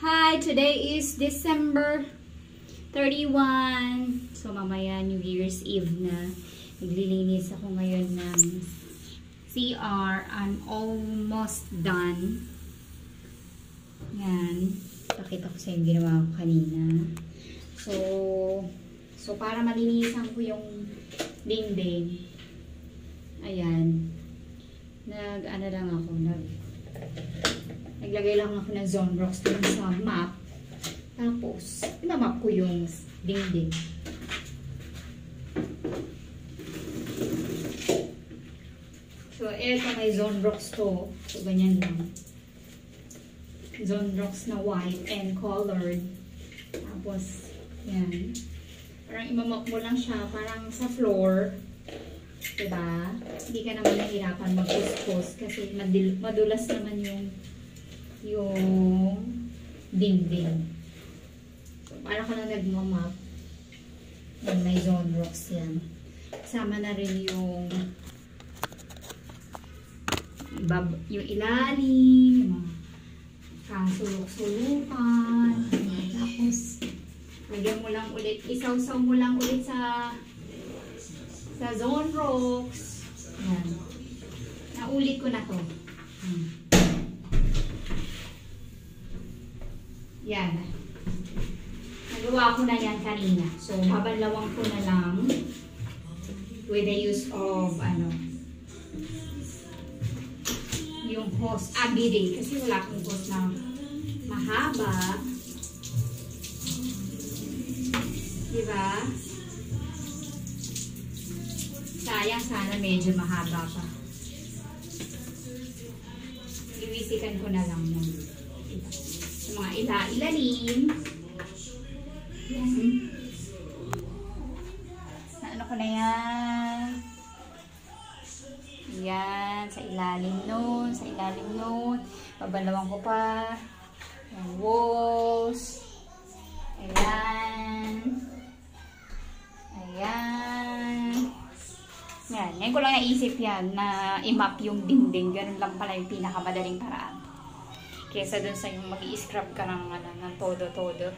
Hi! Today is December 31. So, mamaya New Year's Eve na. Naglilinis ako ngayon ng CR. I'm almost done. Yan. Pakita ko sa yung ginawa ko kanina. So para malinisan ko yung dingding. Ayan. Ano lang ako. Naglagay lang ako ng Zonrox dun sa map. Tapos, pinamap ko yung dingding. So, eto may Zonrox to. So, ganyan lang. Zonrox na white and colored. Tapos, yan. Parang imamap mo lang siya. Parang sa floor. Diba? Hindi ka naman nahirapan mag-puspos kasi madulas naman yung dingding. So, para ko lang nagmamap. Yan, may Zonrox yan. Kasama na rin yung ilalim, yung mga kasulok-sulukan. Tapos, lagyan mo lang ulit, isaw-saw mo lang ulit sa Zonrox. Yan. Naulit ko na to. Yan. Nagawa ko na yan kanina. So, babalawang ko na lang with the use of, yung hose, bidet. Kasi wala akong hose na mahaba. Diba? Sayang, sana medyo mahaba pa. Iwisikan ko na lang yung mga ilalim. Yan. Ano ko na yan? Yan. Sa ilalim nun. Sa ilalim nun. Babalawang ko pa. Yung walls. Ayan. Ayan. Yan. Ngayon ko lang naisip yan na i-map yung dingding. Ganun lang pala yung pinakamadaling paraan. Kesa dun sa yung mag-i-scrub ka ng todo-todo.